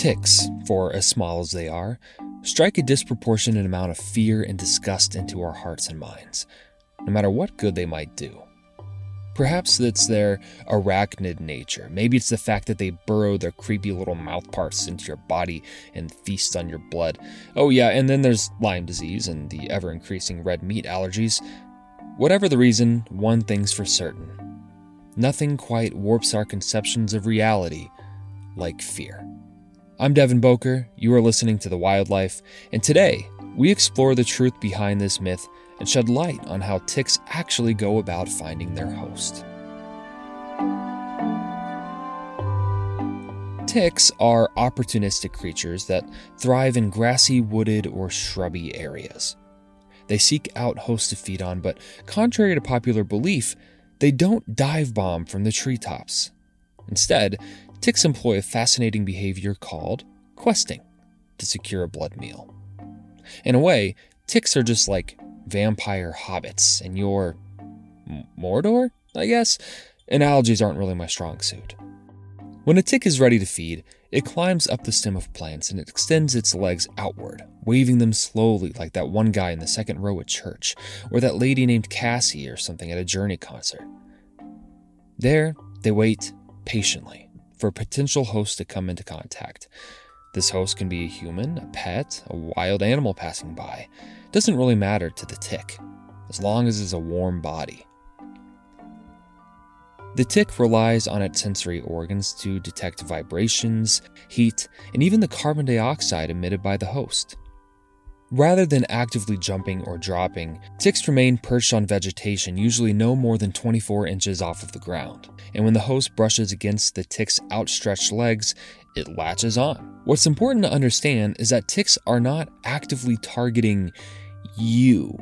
Ticks, for as small as they are, strike a disproportionate amount of fear and disgust into our hearts and minds, no matter what good they might do. Perhaps it's their arachnid nature. Maybe it's the fact that they burrow their creepy little mouth parts into your body and feast on your blood. Oh yeah, and then there's Lyme disease and the ever-increasing red meat allergies. Whatever the reason, one thing's for certain. Nothing quite warps our conceptions of reality like fear. I'm Devin Boker, you are listening to The Wildlife, and today we explore the truth behind this myth and shed light on how ticks actually go about finding their host. Ticks are opportunistic creatures that thrive in grassy, wooded, or shrubby areas. They seek out hosts to feed on, but contrary to popular belief, they don't dive bomb from the treetops. Instead, ticks employ a fascinating behavior called questing to secure a blood meal. In a way, ticks are just like vampire hobbits in your Mordor, I guess? Analogies aren't really my strong suit. When a tick is ready to feed, it climbs up the stem of plants and it extends its legs outward, waving them slowly like that one guy in the second row at church, or that lady named Cassie or something at a Journey concert. There, they wait patiently for a potential host to come into contact. This host can be a human, a pet, a wild animal passing by. It doesn't really matter to the tick, as long as it's a warm body. The tick relies on its sensory organs to detect vibrations, heat, and even the carbon dioxide emitted by the host. Rather than actively jumping or dropping, ticks remain perched on vegetation, usually no more than 24 inches off of the ground. And when the host brushes against the tick's outstretched legs, it latches on. What's important to understand is that ticks are not actively targeting you.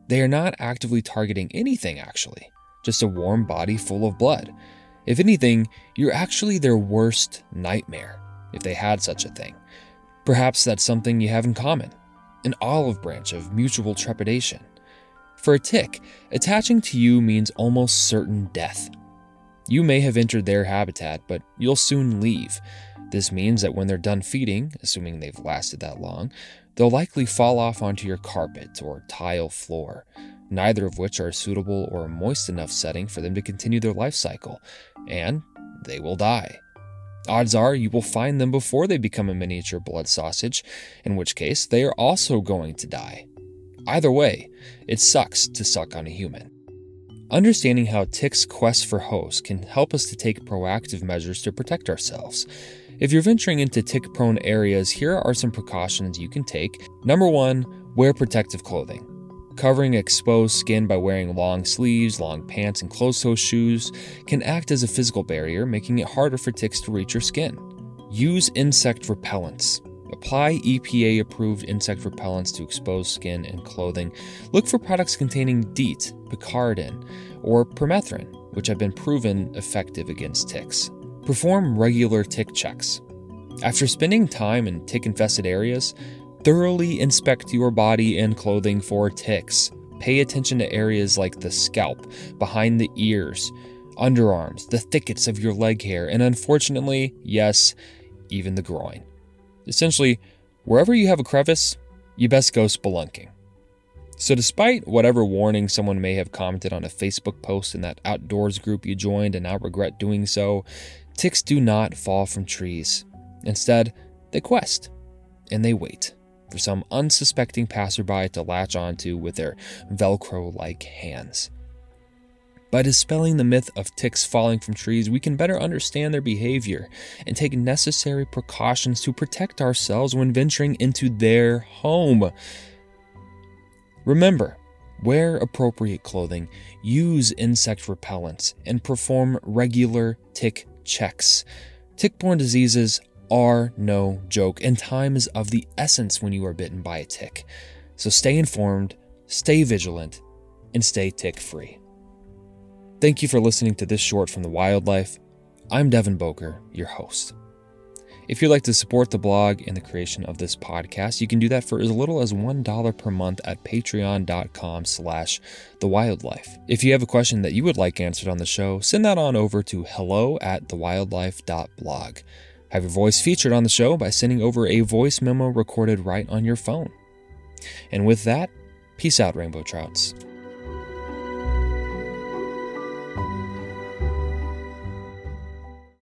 They are not actively targeting anything, actually. Just a warm body full of blood. If anything, you're actually their worst nightmare, if they had such a thing. Perhaps that's something you have in common. An olive branch of mutual trepidation. For a tick, attaching to you means almost certain death. You may have entered their habitat, but you'll soon leave. This means that when they're done feeding, assuming they've lasted that long, they'll likely fall off onto your carpet or tile floor, neither of which are a suitable or a moist enough setting for them to continue their life cycle, and they will die. Odds are you will find them before they become a miniature blood sausage, in which case they are also going to die. Either way, it sucks to suck on a human. Understanding how ticks quest for hosts can help us to take proactive measures to protect ourselves. If you're venturing into tick-prone areas, here are some precautions you can take. Number 1, wear protective clothing. Covering exposed skin by wearing long sleeves, long pants, and closed-toe shoes can act as a physical barrier, making it harder for ticks to reach your skin. Use insect repellents. Apply EPA-approved insect repellents to exposed skin and clothing. Look for products containing DEET, picaridin, or permethrin, which have been proven effective against ticks. Perform regular tick checks. After spending time in tick-infested areas, thoroughly inspect your body and clothing for ticks. Pay attention to areas like the scalp, behind the ears, underarms, the thickets of your leg hair, and unfortunately, yes, even the groin. Essentially, wherever you have a crevice, you best go spelunking. So despite whatever warning someone may have commented on a Facebook post in that outdoors group you joined and now regret doing so, ticks do not fall from trees. Instead, they quest, and they wait for some unsuspecting passerby to latch onto with their Velcro-like hands. By dispelling the myth of ticks falling from trees, we can better understand their behavior and take necessary precautions to protect ourselves when venturing into their home. Remember, wear appropriate clothing, use insect repellents, and perform regular tick checks. Tick-borne diseases are no joke, and time is of the essence when you are bitten by a tick. So stay informed, stay vigilant, and stay tick-free. Thank you for listening to this short from The Wildlife. I'm Devin Boker, your host. If you'd like to support the blog and the creation of this podcast, you can do that for as little as $1 per month at patreon.com/thewildlife. If you have a question that you would like answered on the show, send that on over to hello@thewildlife.blog. Have your voice featured on the show by sending over a voice memo recorded right on your phone. And with that, peace out, rainbow trouts.